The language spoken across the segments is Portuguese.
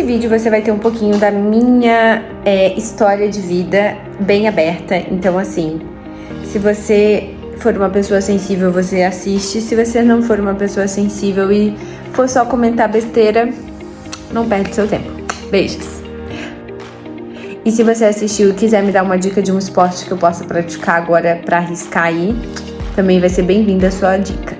vídeo você vai ter um pouquinho da minha história de vida bem aberta. Então, assim, se você for uma pessoa sensível, você assiste. Se você não for uma pessoa sensível e for só comentar besteira, não perde seu tempo. Beijos! E se você assistiu e quiser me dar uma dica de um esporte que eu possa praticar agora pra arriscar aí, também vai ser bem-vinda a sua dica.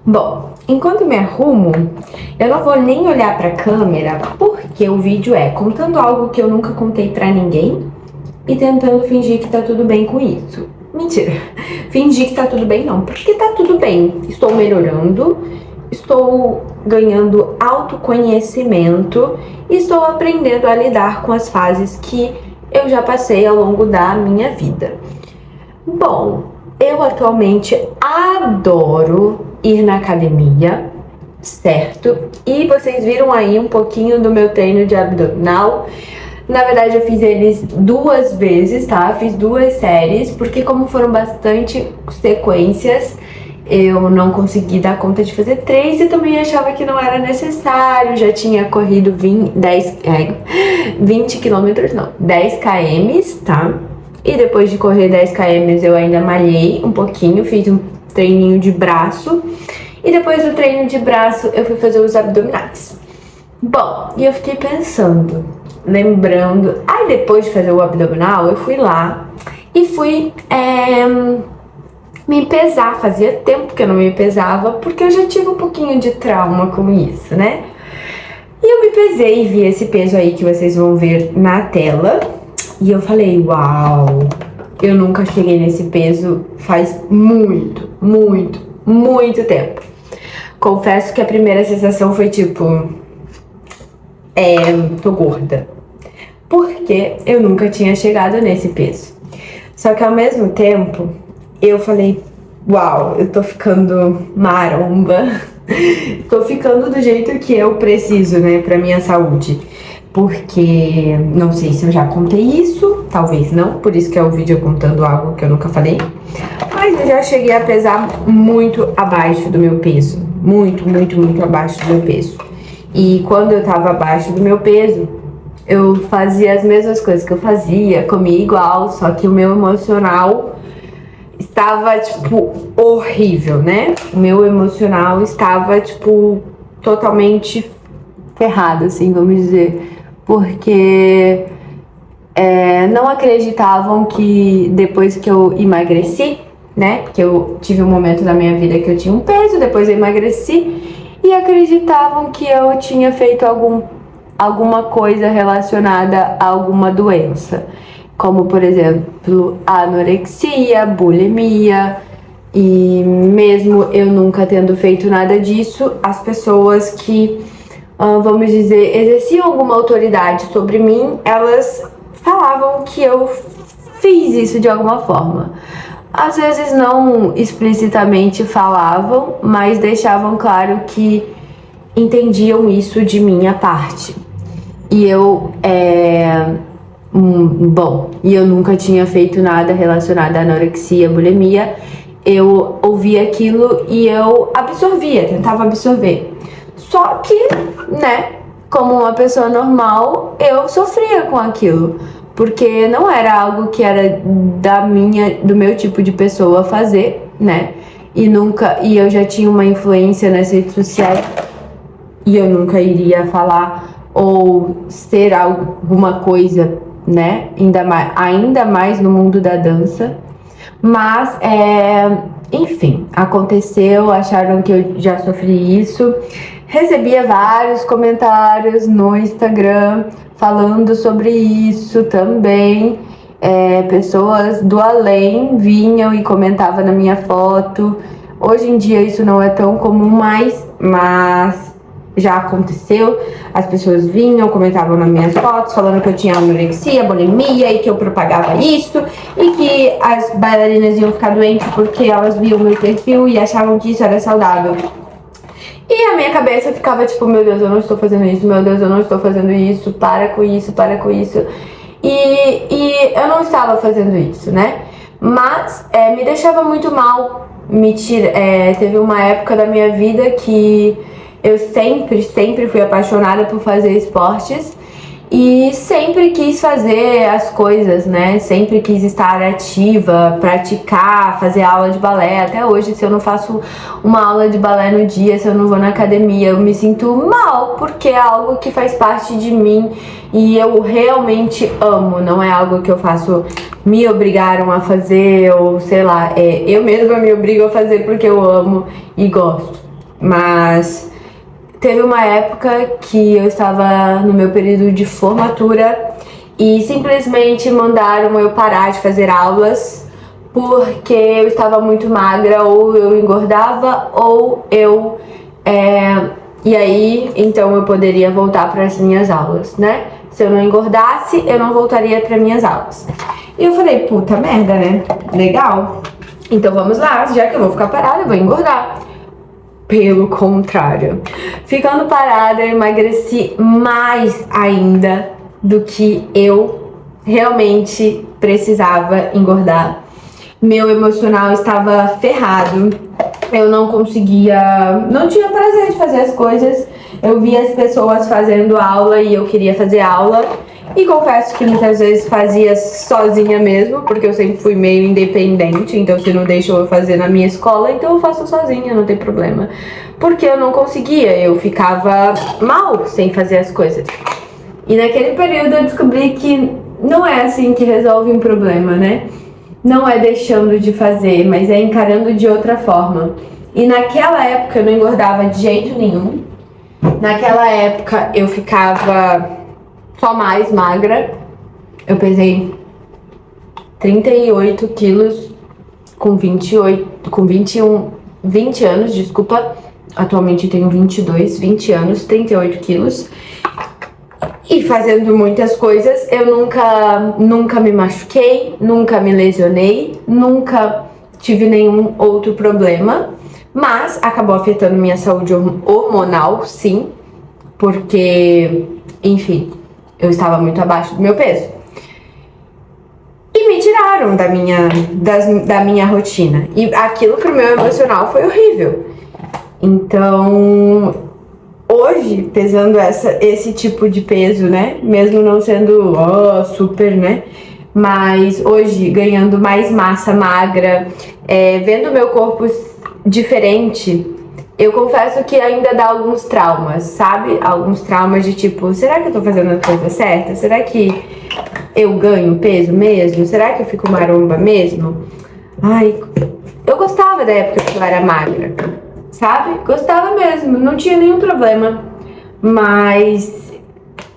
Bom, enquanto eu me arrumo, eu não vou nem olhar pra câmera, porque o vídeo é contando algo que eu nunca contei pra ninguém e tentando fingir que tá tudo bem com isso. Mentira, fingir que tá tudo bem não, porque tá tudo bem. Estou melhorando, estou ganhando autoconhecimento e estou aprendendo a lidar com as fases que eu já passei ao longo da minha vida. Bom, eu atualmente adoro ir na academia, certo? E vocês viram aí um pouquinho do meu treino de abdominal. Na verdade, eu fiz eles 2 vezes, tá? Fiz 2 séries, porque como foram bastante sequências, eu não consegui dar conta de fazer 3 e também achava que não era necessário. Já tinha corrido 20 quilômetros, não, 10 km, tá? E depois de correr 10 km eu ainda malhei um pouquinho, fiz um treininho de braço. E depois do treino de braço eu fui fazer os abdominais. Bom, e eu fiquei pensando, lembrando, aí depois de fazer o abdominal eu fui lá e fui me pesar. Fazia tempo que eu não me pesava, porque eu já tive um pouquinho de trauma com isso, né? E eu me pesei e vi esse peso aí que vocês vão ver na tela. E eu falei, uau, eu nunca cheguei nesse peso faz muito, muito, muito tempo. Confesso que a primeira sensação foi tipo, tô gorda. Porque eu nunca tinha chegado nesse peso. Só que ao mesmo tempo, eu falei, uau, eu tô ficando maromba. Tô ficando do jeito que eu preciso, né, pra minha saúde. Porque, não sei se eu já contei isso, talvez não, por isso que é o vídeo contando algo que eu nunca falei. Mas eu já cheguei a pesar muito abaixo do meu peso. Muito, muito, muito abaixo do meu peso. E quando eu tava abaixo do meu peso, eu fazia as mesmas coisas que eu fazia, comia igual, só que o meu emocional estava, tipo, horrível, né? O meu emocional estava, tipo, totalmente ferrado, assim, vamos dizer. Porque não acreditavam que depois que eu emagreci, né? Porque eu tive um momento da minha vida que eu tinha um peso, depois eu emagreci, e acreditavam que eu tinha feito alguma coisa relacionada a alguma doença. Como, por exemplo, anorexia, bulimia. E mesmo eu nunca tendo feito nada disso, as pessoas que, vamos dizer, exerciam alguma autoridade sobre mim, elas falavam que eu fiz isso de alguma forma. Às vezes não explicitamente falavam, mas deixavam claro que entendiam isso de minha parte. E eu, e eu nunca tinha feito nada relacionado à anorexia, bulimia. Eu ouvia aquilo e eu absorvia, tentava absorver. Só que, né, como uma pessoa normal, eu sofria com aquilo. Porque não era algo que era do meu tipo de pessoa fazer, né? E eu já tinha uma influência nas redes sociais e eu nunca iria falar ou ser alguma coisa, né? Ainda mais no mundo da dança. Mas, enfim, aconteceu, acharam que eu já sofri isso. Recebia vários comentários no Instagram falando sobre isso também. Pessoas do além vinham e comentavam na minha foto. Hoje em dia isso não é tão comum mais, mas já aconteceu. As pessoas vinham, comentavam nas minhas fotos, falando que eu tinha anorexia, bulimia e que eu propagava isso, e que as bailarinas iam ficar doentes porque elas viam meu perfil e achavam que isso era saudável. E a minha cabeça ficava tipo, meu Deus, eu não estou fazendo isso, meu Deus, eu não estou fazendo isso, para com isso, para com isso. E eu não estava fazendo isso, né? Mas me deixava muito mal. Teve uma época da minha vida que eu sempre fui apaixonada por fazer esportes e sempre quis fazer as coisas, né? Sempre quis estar ativa, praticar, fazer aula de balé. Até hoje, se eu não faço uma aula de balé no dia, se eu não vou na academia, eu me sinto mal, porque é algo que faz parte de mim e eu realmente amo. Não é algo que eu faço, me obrigaram a fazer, ou sei lá, eu mesma me obrigo a fazer porque eu amo e gosto. Mas teve uma época que eu estava no meu período de formatura e simplesmente mandaram eu parar de fazer aulas porque eu estava muito magra, ou eu engordava, ou eu... E aí, então eu poderia voltar para as minhas aulas, né? Se eu não engordasse, eu não voltaria para minhas aulas. E eu falei, puta merda, né? Legal. Então vamos lá, já que eu vou ficar parada, eu vou engordar. Pelo contrário, ficando parada, eu emagreci mais ainda do que eu realmente precisava engordar. Meu emocional estava ferrado, eu não conseguia, não tinha prazer de fazer as coisas. Eu via as pessoas fazendo aula e eu queria fazer aula. E confesso que muitas vezes fazia sozinha mesmo, porque eu sempre fui meio independente. Então se não deixam eu fazer na minha escola, então eu faço sozinha, não tem problema. Porque eu não conseguia, eu ficava mal sem fazer as coisas. E naquele período eu descobri que não é assim que resolve um problema, né? Não é deixando de fazer, mas é encarando de outra forma. E naquela época eu não engordava de jeito nenhum. Naquela época eu ficava só mais magra. Eu pesei 38 quilos com 20 anos, desculpa. Atualmente eu tenho 20 anos, 38 quilos. E fazendo muitas coisas, eu nunca me machuquei, nunca me lesionei, nunca tive nenhum outro problema. Mas acabou afetando minha saúde hormonal, sim. Porque, enfim, eu estava muito abaixo do meu peso. E me tiraram da minha rotina. E aquilo pro meu emocional foi horrível. Então, hoje, pesando esse tipo de peso, né? Mesmo não sendo super, né? Mas hoje, ganhando mais massa magra, vendo meu corpo diferente, eu confesso que ainda dá alguns traumas, sabe? Alguns traumas de tipo, será que eu tô fazendo a coisa certa? Será que eu ganho peso mesmo? Será que eu fico maromba mesmo? Ai, eu gostava da época que eu era magra, sabe? Gostava mesmo, não tinha nenhum problema. Mas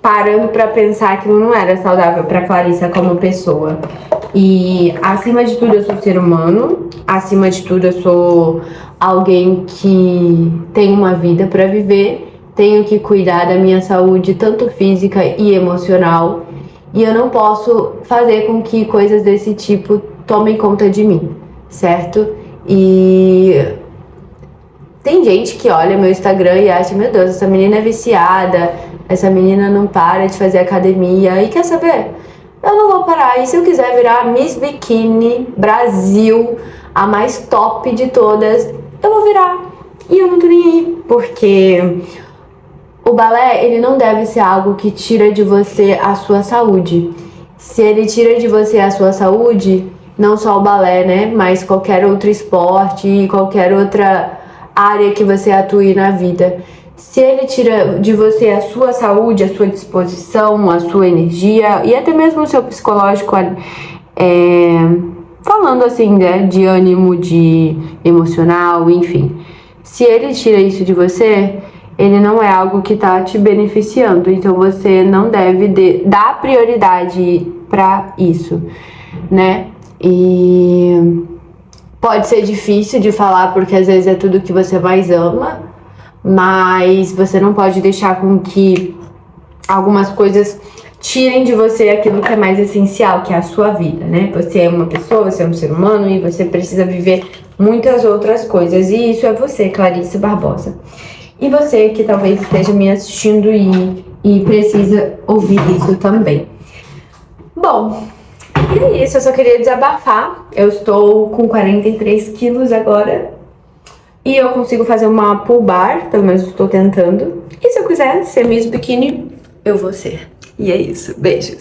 parando pra pensar, aquilo não era saudável pra Clarissa como pessoa. E acima de tudo eu sou ser humano, acima de tudo eu sou alguém que tem uma vida pra viver, tenho que cuidar da minha saúde, tanto física e emocional, e eu não posso fazer com que coisas desse tipo tomem conta de mim, certo? E tem gente que olha meu Instagram e acha, meu Deus, essa menina é viciada, essa menina não para de fazer academia, e quer saber? Eu não vou parar, e se eu quiser virar Miss Bikini Brasil, a mais top de todas, eu vou virar. E eu não tô nem aí, porque o balé, ele não deve ser algo que tira de você a sua saúde. Se ele tira de você a sua saúde, não só o balé, né, mas qualquer outro esporte e qualquer outra área que você atue na vida. Se ele tira de você a sua saúde, a sua disposição, a sua energia e até mesmo o seu psicológico, falando assim, né, de ânimo, de emocional, enfim. Se ele tira isso de você, ele não é algo que tá te beneficiando. Então você não deve dar prioridade pra isso, né? E pode ser difícil de falar porque às vezes é tudo que você mais ama, mas você não pode deixar com que algumas coisas tirem de você aquilo que é mais essencial, que é a sua vida, né? Você é uma pessoa, você é um ser humano e você precisa viver muitas outras coisas. E isso é você, Clarissa Barbosa. E você que talvez esteja me assistindo e precisa ouvir isso também. Bom, e é isso, eu só queria desabafar. Eu estou com 43 quilos agora. E eu consigo fazer uma pull bar, pelo menos estou tentando. E se eu quiser ser Miss Bikini, eu vou ser. E é isso, beijos!